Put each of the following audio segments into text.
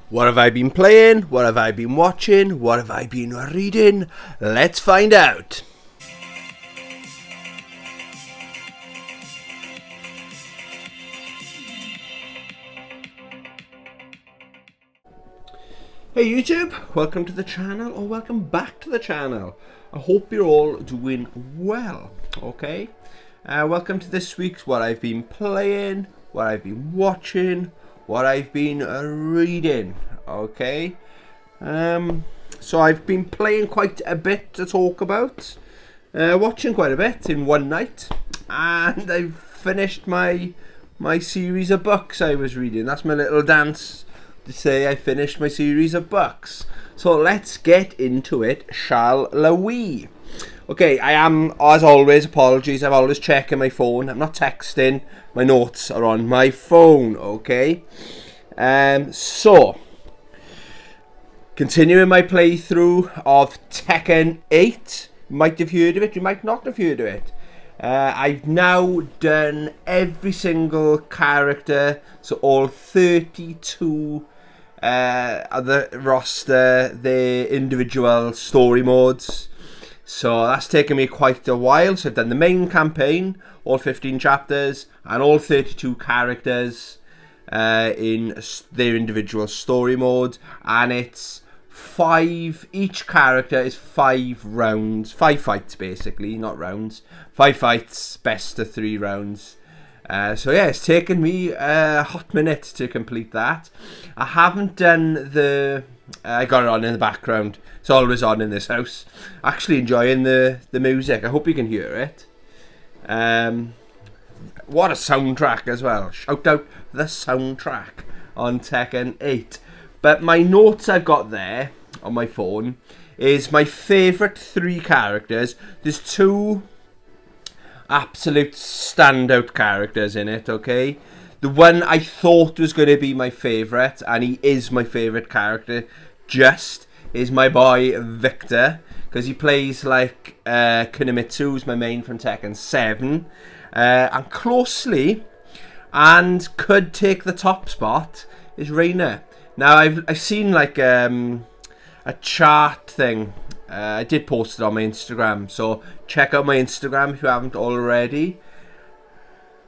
What have I been playing? What have I been watching? What have I been reading? Let's find out. Hey YouTube, welcome to the channel, or welcome back to the channel. I hope you're all doing well, okay? Welcome to this week's What I've Been Playing, What I've Been Watching, What I've Been Reading, okay? So I've been playing quite a bit to talk about, watching quite a bit in one night, and I've finished my series of books I was reading. That's my little dance to say I finished my series of books. So let's get into it, shall we? Okay, I am, as always, apologies, I'm always checking my phone. I'm not texting, my notes are on my phone, okay? So, continuing my playthrough of Tekken 8. You might have heard of it, you might not have heard of it. I've now done every single character, so all 32 of the roster, their individual story modes. So that's taken me quite a while. So I've done the main campaign, all 15 chapters, and all 32 characters in their individual story mode. And it's 5, each character is 5 rounds, 5 fights basically, not rounds. 5 fights, best of 3 rounds. So yeah, it's taken me a hot minute to complete that. I haven't done the... I got it on in the background. It's always on in this house. Actually enjoying the music. I hope you can hear it. What a soundtrack as well. Shout out the soundtrack on Tekken 8. But my notes I've got there on my phone is my favourite 3 characters. There's 2... absolute standout characters in it, okay? The one I thought was going to be my favourite, and he is my favourite character, is my boy Victor, because he plays like Kunimitsu, who's my main from Tekken 7, and closely, and could take the top spot, is Reina. Now, I've seen like a chart thing. I did post it on my Instagram, so check out my Instagram if you haven't already.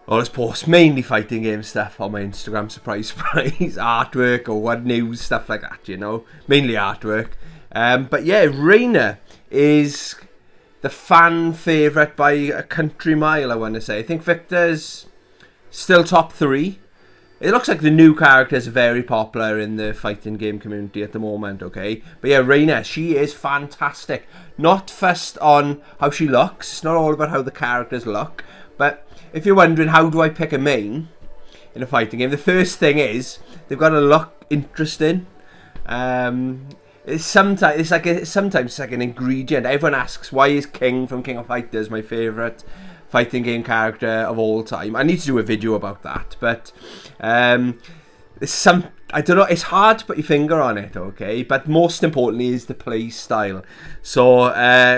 I always post mainly fighting game stuff on my Instagram, surprise, artwork or what news, stuff like that, you know, mainly artwork. But yeah, Reina is the fan favourite by a country mile, I want to say. I think Victor's still top 3. It looks like the new characters are very popular in the fighting game community at the moment, okay? But yeah, Reina, she is fantastic. Not fussed on how she looks. It's not all about how the characters look. But if you're wondering how do I pick a main in a fighting game, the first thing is they've got to look interesting. Sometimes it's like an ingredient. Everyone asks, why is King from King of Fighters my favourite fighting game character of all time? I need to do a video about that, but I don't know, it's hard to put your finger on it, okay? But most importantly is the play style. So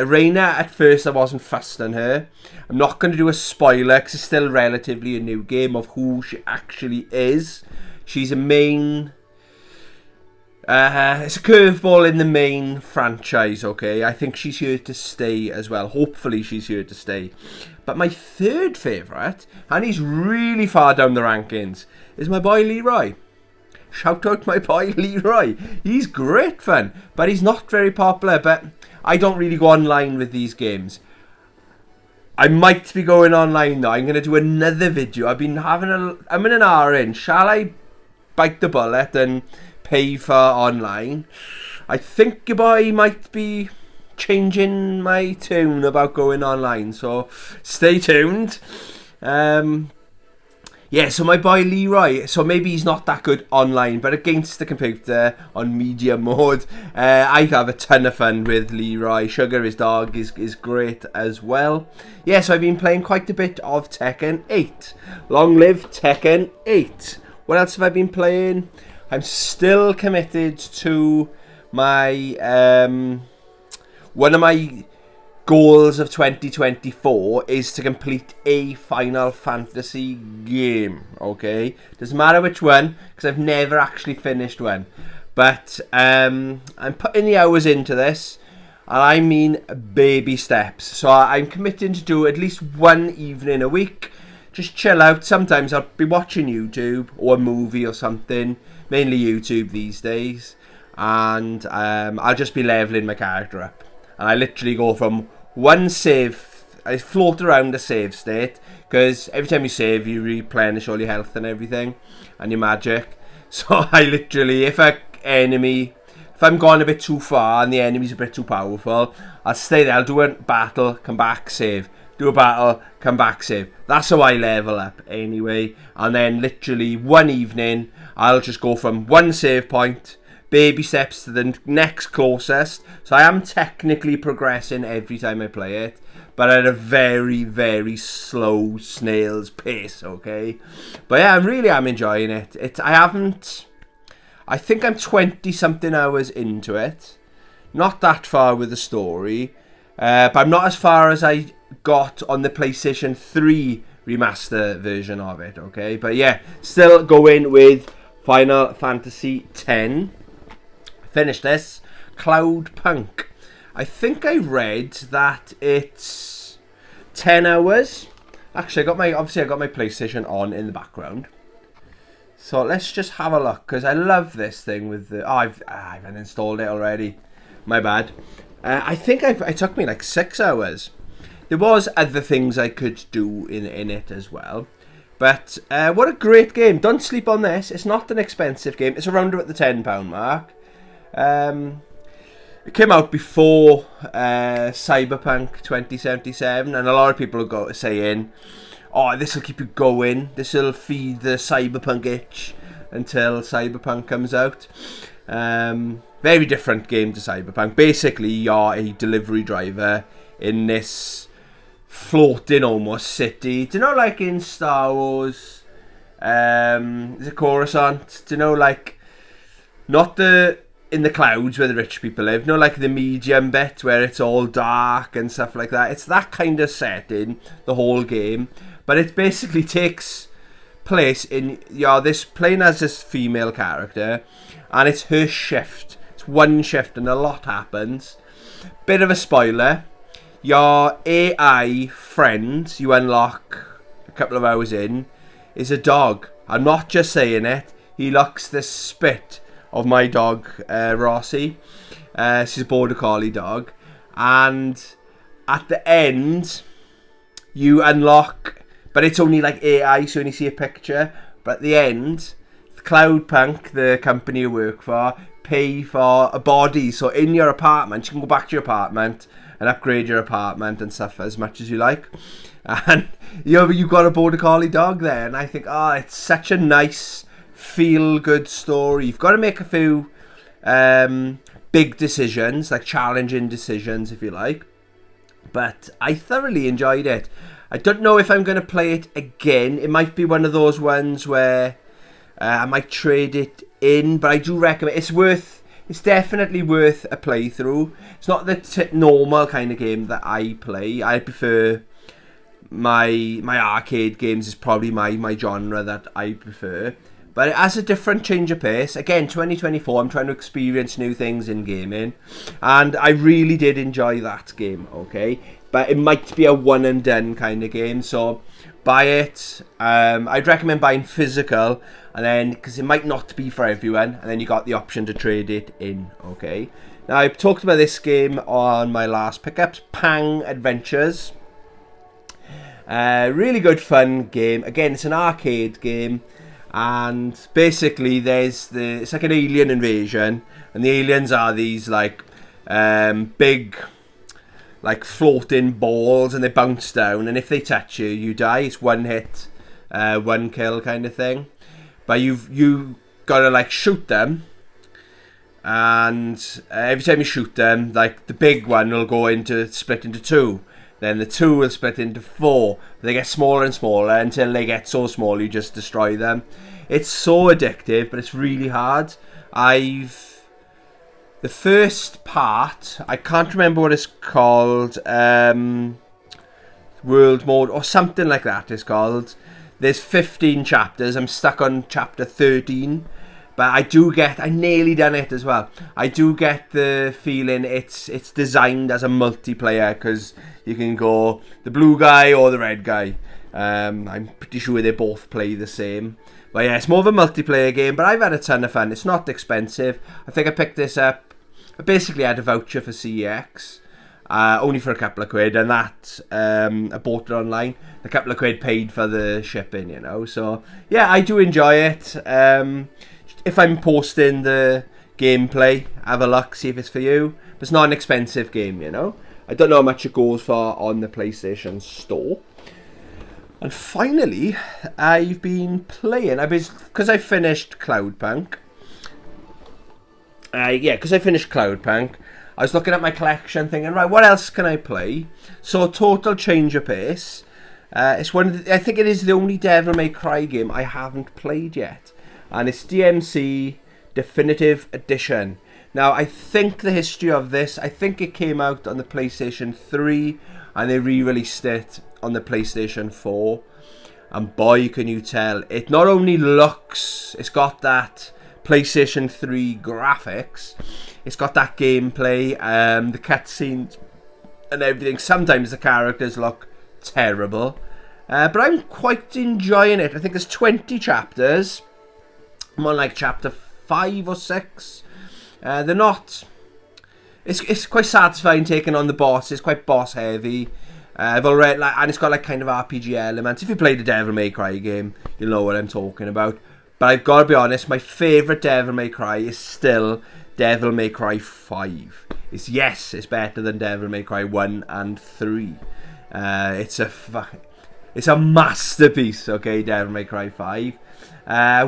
Reina, at first I wasn't fussed on her. I'm not going to do a spoiler because it's still relatively a new game of who she actually is. She's a main... it's a curveball in the main franchise, okay? I think she's here to stay as well. Hopefully she's here to stay. But my third favourite, and he's really far down the rankings, is my boy Leroy. Shout out my boy Leroy. He's great fun, but he's not very popular. But I don't really go online with these games. I might be going online though. I'm going to do another video. I'm in an hour in. Shall I bite the bullet and pay for online? I think your boy might be changing my tune about going online, so stay tuned. Yeah, so my boy Leroy, so maybe he's not that good online, but against the computer on medium mode, I have a ton of fun with Leroy. Sugar, his dog, is great as well. Yeah, so I've been playing quite a bit of Tekken 8. Long live Tekken 8. What else have I been playing? I'm still committed to my one of my goals of 2024 is to complete a Final Fantasy game, okay? Doesn't matter which one, because I've never actually finished one. But I'm putting the hours into this, and I mean baby steps. So I'm committing to do at least one evening a week. Just chill out. Sometimes I'll be watching YouTube or a movie or something. Mainly YouTube these days. And I'll just be leveling my character up. And I literally go from one save. I float around the save state. Because every time you save, you replenish all your health and everything. And your magic. So I literally, if I'm gone a bit too far and the enemy's a bit too powerful, I'll stay there. I'll do a battle, come back, save. Do a battle, come back, save. That's how I level up anyway. And then literally one evening, I'll just go from one save point, baby steps to the next closest. So I am technically progressing every time I play it, but at a very, very slow snail's pace, okay? But yeah, I really am enjoying it. I think I'm 20-something hours into it. Not that far with the story. But I'm not as far as I got on the PlayStation 3 remaster version of it, okay? But yeah, still going with Final Fantasy X. Finished this. Cloudpunk. I think I read that it's 10 hours. Actually, I got my PlayStation on in the background. So let's just have a look, because I love this thing with the... I haven't installed it already. My bad. I think it took me like 6 hours. There was other things I could do in it as well. But what a great game. Don't sleep on this. It's not an expensive game. It's around about the £10 mark. It came out before Cyberpunk 2077. And a lot of people are saying, oh, this will keep you going. This will feed the Cyberpunk itch until Cyberpunk comes out. Very different game to Cyberpunk. Basically, you're a delivery driver in this floating almost city. Do you know, like in Star Wars, is it Coruscant? Do you know, like, not in the clouds where the rich people live, no, like the medium bit where it's all dark and stuff like that. It's that kind of setting, the whole game. But it basically takes place in, this playing as this female character, and it's her shift. It's one shift and a lot happens. Bit of a spoiler. Your AI friend you unlock a couple of hours in is a dog. I'm not just saying it. He looks the spit of my dog, Rossi. She's a border collie dog. And at the end, you unlock, but it's only like AI, so you only see a picture. But at the end, Cloudpunk, the company you work for, pay for a body. So in your apartment, you can go back to your apartment and upgrade your apartment and stuff as much as you like. And you've got a border collie dog there. And I think, it's such a nice, feel-good story. You've got to make a few big decisions, like challenging decisions, if you like. But I thoroughly enjoyed it. I don't know if I'm going to play it again. It might be one of those ones where I might trade it in, but I do recommend it's definitely worth a playthrough. It's not the normal kind of game that I play. I prefer my arcade games is probably my genre that I prefer. But it has a different change of pace. Again, 2024, I'm trying to experience new things in gaming. And I really did enjoy that game, okay? But it might be a one and done kind of game, so buy it. I'd recommend buying physical, and then because it might not be for everyone, and then you got the option to trade it in, okay? Now, I've talked about this game on my last pickups, Pang Adventures. Really good fun game. Again, it's an arcade game, and basically it's like an alien invasion, and the aliens are these like big, like floating balls, and they bounce down, and if they touch you, you die. It's one hit, one kill kind of thing. But you gotta like shoot them, and every time you shoot them, like the big one will split into two. Then the two will split into four. They get smaller and smaller until they get so small you just destroy them. It's so addictive, but it's really hard. The first part, I can't remember what it's called, World Mode or something like that it's called. There's 15 chapters. I'm stuck on chapter 13. But I nearly done it as well. I do get the feeling it's designed as a multiplayer, because you can go the blue guy or the red guy. I'm pretty sure they both play the same. But yeah, it's more of a multiplayer game, but I've had a ton of fun. It's not expensive. I think I picked this up. I basically had a voucher for CEX, only for a couple of quid, and that I bought it online. A couple of quid paid for the shipping, you know. So yeah, I do enjoy it. If I'm posting the gameplay, have a look, see if it's for you. But it's not an expensive game, you know. I don't know how much it goes for on the PlayStation Store. And finally, I've been playing. Because I finished Cloudpunk. Because I finished Cloudpunk, I was looking at my collection, thinking, right, what else can I play? So, total change of pace. I think it is the only Devil May Cry game I haven't played yet. And it's DMC Definitive Edition. Now, I think the history of this, I think it came out on the PlayStation 3, and they re-released it on the PlayStation 4. And boy, can you tell, it not only looks, it's got that PlayStation 3 graphics, it's got that gameplay, the cutscenes and everything. Sometimes the characters look terrible, but I'm quite enjoying it. I think there's 20 chapters. I'm on like chapter 5 or 6. They're not... It's quite satisfying taking on the boss. It's quite boss heavy. I've already and it's got like kind of RPG elements. If you played a Devil May Cry game, you'll know what I'm talking about. But I've got to be honest, my favourite Devil May Cry is still Devil May Cry 5. It's better than Devil May Cry 1 and 3. It's a masterpiece, okay, Devil May Cry 5.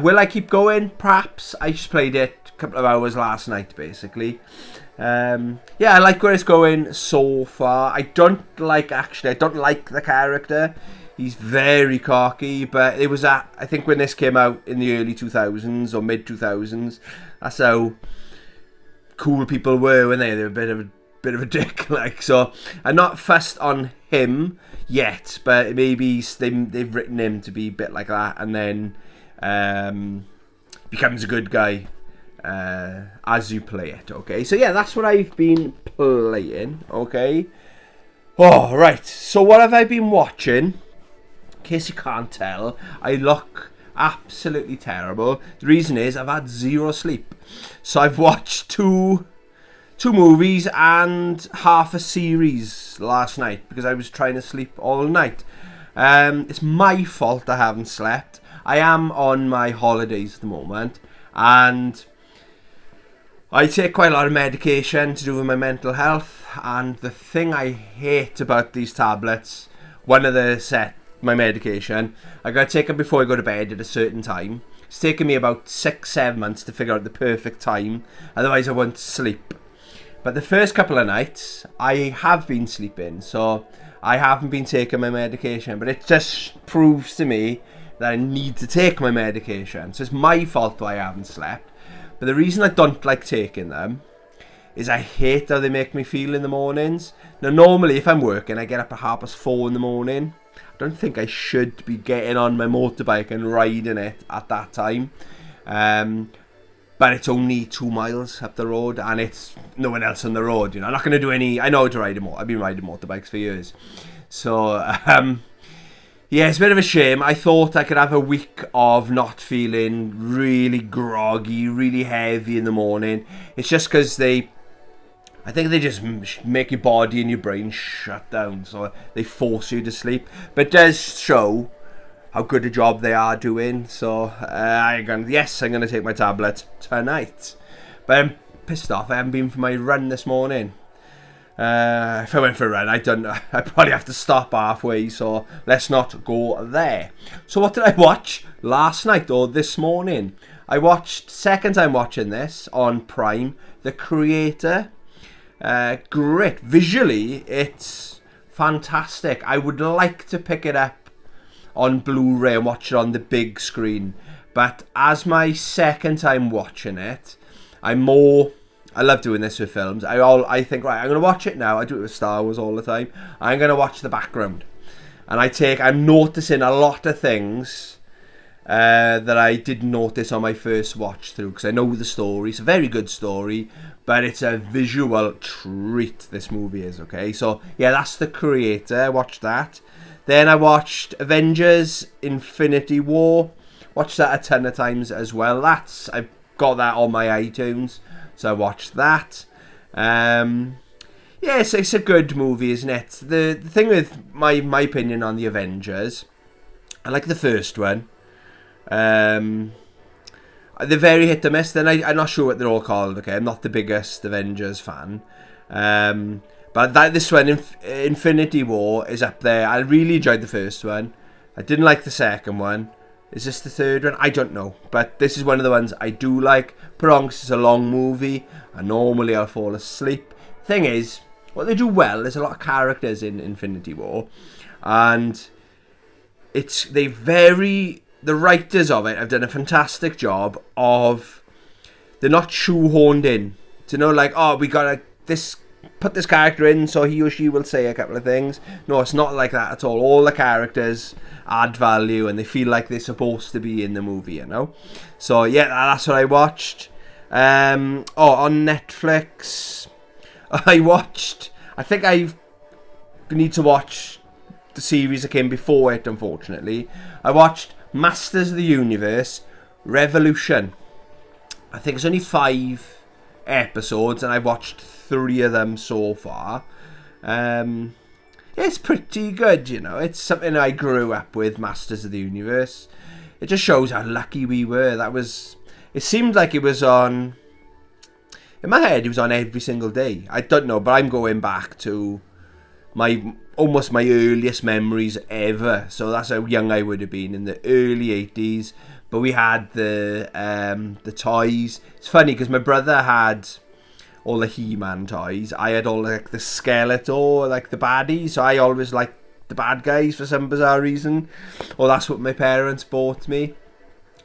Will I keep going? Perhaps. I just played it a couple of hours last night, basically. I like where it's going so far. I don't like the character. He's very cocky, but it was I think when this came out in the early 2000s or mid 2000s, that's how cool people were, when they were a bit of a dick, like. So I'm not fussed on him yet, but maybe they've written him to be a bit like that, and then becomes a good guy as you play it. Okay, so yeah, that's what I've been playing. Okay, oh right, so what have I been watching? In case you can't tell, I look absolutely terrible. The reason is I've had zero sleep. So I've watched two movies and half a series last night because I was trying to sleep all night. It's my fault I haven't slept. I am on my holidays at the moment, and I take quite a lot of medication to do with my mental health. And the thing I hate about these tablets, my medication, I gotta take it before I go to bed at a certain time. It's taken me about 6-7 months to figure out the perfect time, otherwise I won't sleep. But the first couple of nights I have been sleeping, so I haven't been taking my medication, but it just proves to me that I need to take my medication. So it's my fault why I haven't slept. But the reason I don't like taking them is I hate how they make me feel in the mornings. Now normally if I'm working, I get up at 4:30 in the morning. I don't think I should be getting on my motorbike and riding it at that time. But it's only 2 miles up the road, and it's no one else on the road. You know, I'm not going to do any... I know how to ride I've been riding motorbikes for years. So, yeah, it's a bit of a shame. I thought I could have a week of not feeling really groggy, really heavy in the morning. It's just because I think they just make your body and your brain shut down, so they force you to sleep. But it does show how good a job they are doing. So I'm going to take my tablet tonight. But I'm pissed off. I haven't been for my run this morning. If I went for a run, I'd probably have to stop halfway, so let's not go there. So what did I watch last night or this morning? I watched, second time watching this on Prime, The Creator. Great. Visually, it's fantastic. I would like to pick it up on Blu-ray and watch it on the big screen. But as my second time watching it, I love doing this with films. I think, right, I'm going to watch it now. I do it with Star Wars all the time. I'm going to watch the background. And I'm noticing a lot of things that I didn't notice on my first watch through, because I know the story. It's a very good story, but it's a visual treat, this movie is, okay? So, yeah, that's The Creator. I watched that. Then I watched Avengers Infinity War. Watched that a ton of times as well. I've got that on my iTunes, so I watched that. Yes, it's a good movie, isn't it? The thing with my opinion on the Avengers, I like the first one. They're very hit or miss. Then I'm not sure what they're all called. Okay, I'm not the biggest Avengers fan. But this one, Infinity War, is up there. I really enjoyed the first one. I didn't like the second one. Is this the third one? I don't know. But this is one of the ones I do like. Put on because it's a long movie, and normally I'll fall asleep. Thing is, what they do well, there's a lot of characters in Infinity War, and the writers of it have done a fantastic job of, they're not shoehorned in. To know, like, oh, we gotta put this character in so he or she will say a couple of things. No, it's not like that at all. All the characters add value and they feel like they're supposed to be in the movie, you know. So yeah, that's what I watched. On Netflix, I think I need to watch the series that came before it, unfortunately. I watched Masters of the Universe Revolution. I think it's only 5 episodes and I've watched 3 of them so far. It's pretty good, you know. It's something I grew up with, Masters of the Universe. It just shows how lucky we were. It seemed like it was on, in my head, it was on every single day. I don't know, but I'm going back to almost my earliest memories ever. So that's how young I would have been, in the early 80s. But we had the toys. It's funny because my brother had all the He-Man toys. I had all like the Skeletor, like the baddies. So I always liked the bad guys for some bizarre reason. Or that's what my parents bought me.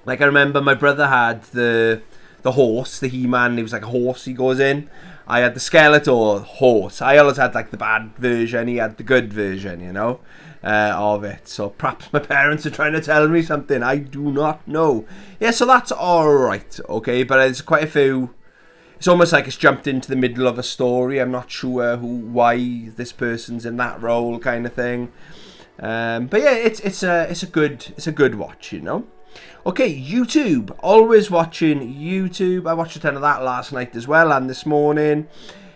Like I remember my brother had the horse, the He-Man. He was like a horse he goes in. I had the Skeletor horse. I always had like the bad version. He had the good version, you know, of it. So perhaps my parents are trying to tell me something. I do not know. Yeah, so that's alright, okay. But there's quite a few. It's almost like it's jumped into the middle of a story. I'm not sure why this person's in that role, kind of thing. But yeah, it's a good watch, you know. Okay, YouTube. Always watching YouTube. I watched a ton of that last night as well, and this morning.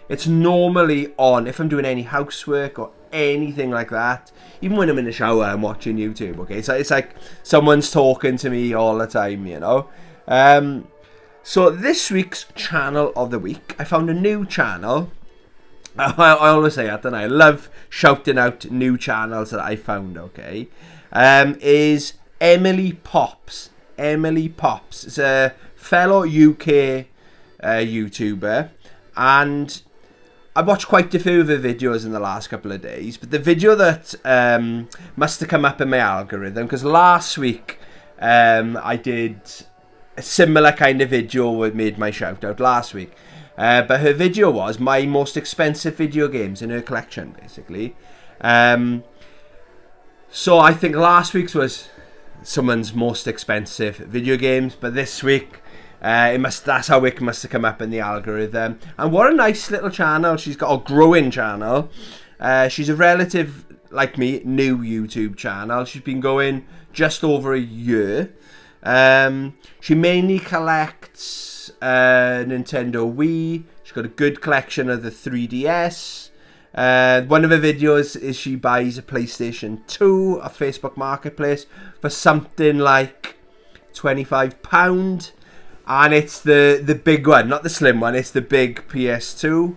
It's normally on if I'm doing any housework or anything like that. Even when I'm in the shower, I'm watching YouTube, okay? So it's like someone's talking to me all the time, you know? So this week's channel of the week, I found a new channel. I always say that, don't I? I love shouting out new channels that I found, okay? Is Emily Pops. Emily Pops. It's a fellow UK YouTuber, and I watched quite a few of her videos in the last couple of days, but the video that must have come up in my algorithm, because last week I did a similar kind of video that made my shout out last week, but her video was my most expensive video games in her collection, basically. So I think last week's was someone's most expensive video games, but this week that's how it must have come up in the algorithm. And what a nice little channel she's got, a growing channel. She's a relative, like me, new YouTube channel. She's been going just over a year. She mainly collects Nintendo Wii. She's got a good collection of the 3DS. One of her videos is she buys a PlayStation 2 off Facebook Marketplace for something like £25, and it's the big one, not the slim one. It's the big PS2.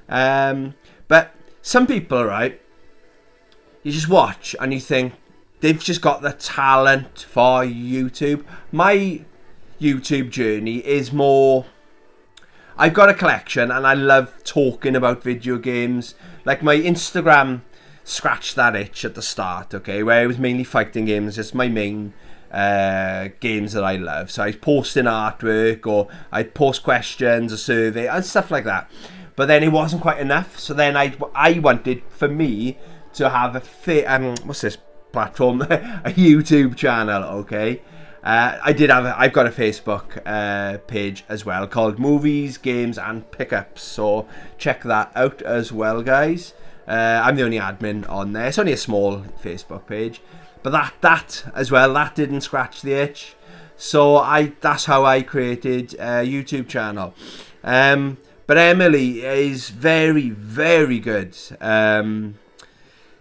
But some people, right, you just watch and you think they've just got the talent for YouTube. My YouTube journey is more, I've got a collection and I love talking about video games. Like my Instagram scratched that itch at the start, okay, where it was mainly fighting games. It's my main games that I love. So I was posting artwork, or I'd post questions, a survey and stuff like that. But then it wasn't quite enough. So then I wanted, for me, to have a what's this platform? A YouTube channel, okay? I've got a Facebook page as well called Movies, Games and Pickups, so check that out as well, guys. I'm the only admin on there. It's only a small Facebook page, but that as well, that didn't scratch the itch. So that's how I created a YouTube channel. But Emily is very, very good.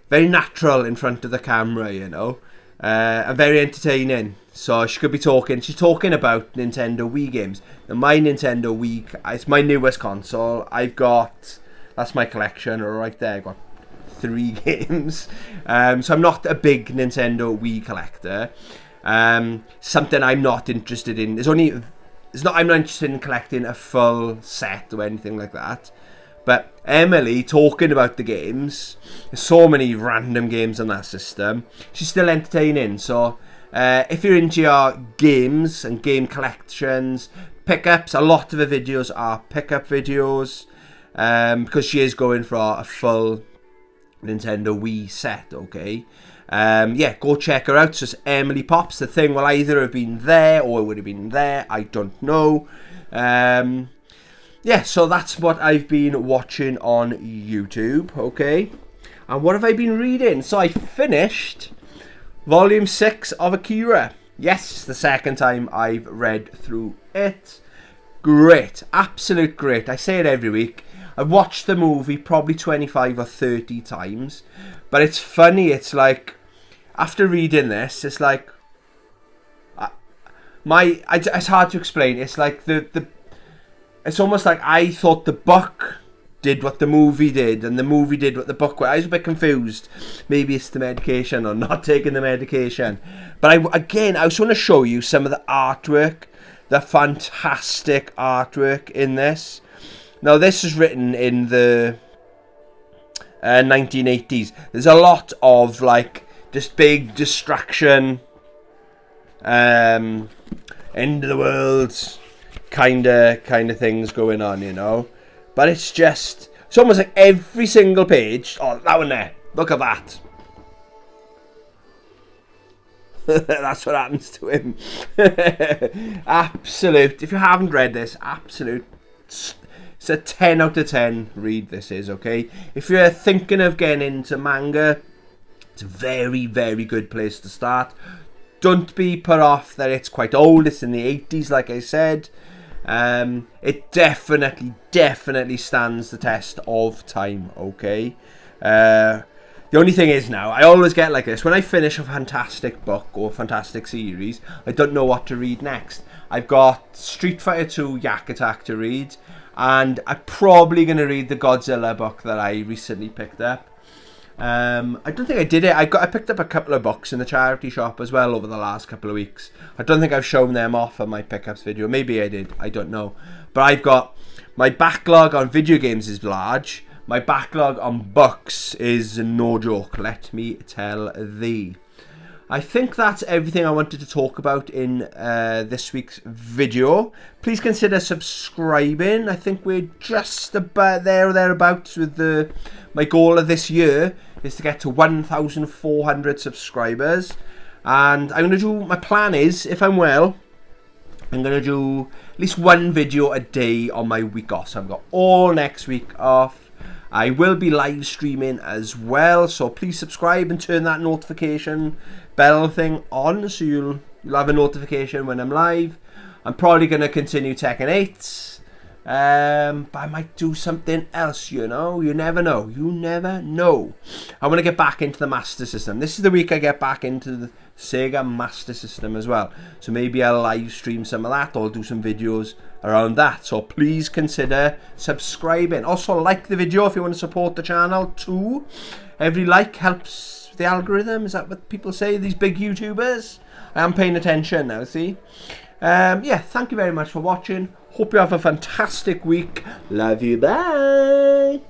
Very natural in front of the camera, you know. And very entertaining. So she's talking about Nintendo Wii games. Now my Nintendo Wii, it's my newest console. That's my collection right there. I've got 3 games. So I'm not a big Nintendo Wii collector. Something I'm not interested in. I'm not interested in collecting a full set or anything like that. But Emily talking about the games, there's so many random games on that system. She's still entertaining. So if you're into your games and game collections, pickups, a lot of her videos are pickup videos, because she is going for a full Nintendo Wii set, okay? Yeah, go check her out. It's just Emily Pops. The thing will either have been there or it would have been there. I don't know. Yeah, so that's what I've been watching on YouTube, okay? And what have I been reading? So I finished Volume 6 of Akira. Yes, the second time I've read through it. Great, absolute great. I say it every week. I've watched the movie probably 25 or 30 times. But it's funny, it's like, after reading this, it's like, it's hard to explain. It's like it's almost like I thought the book did what the movie did, and the movie did what the book was. I was a bit confused. Maybe it's the medication or not taking the medication. But I just want to show you some of the artwork, the fantastic artwork in this. Now, this is written in the 1980s. There's a lot of like just big distraction, end of the world kind of things going on, you know. But it's almost like every single page. Oh, that one there. Look at that. That's what happens to him. Absolute. If you haven't read this, absolute. It's a 10 out of 10 read, this is, okay? If you're thinking of getting into manga, it's a very, very good place to start. Don't be put off that it's quite old. It's in the 80s, like I said. It definitely stands the test of time, okay? The only thing is now, I always get like this. When I finish a fantastic book or fantastic series, I don't know what to read next. I've got Street Fighter 2 Yak Attack to read, and I'm probably going to read the Godzilla book that I recently picked up. I don't think I did it. I picked up a couple of books in the charity shop as well over the last couple of weeks. I don't think I've shown them off on my pickups video. Maybe I did. I don't know. But I've got my backlog on video games is large. My backlog on books is no joke, let me tell thee. I think that's everything I wanted to talk about in this week's video. Please consider subscribing. I think we're just about there or thereabouts with my goal of this year is to get to 1,400 subscribers. And I'm going to do, my plan is, if I'm well, I'm going to do at least one video a day on my week off. So I've got all next week off. I will be live streaming as well, so please subscribe and turn that notification bell thing on so you'll have a notification when I'm live. I'm probably going to continue Tekken 8, but I might do something else, you know. You never know. You never know. I want to get back into the Master System. This is the week I get back into the Sega Master System as well. So maybe I'll live stream some of that or do some videos around that. So please consider subscribing. Also, like the video if you want to support the channel too. Every like helps the algorithm. Is that what people say? These big YouTubers? I am paying attention now, see? Yeah, thank you very much for watching. Hope you have a fantastic week. Love you. Bye.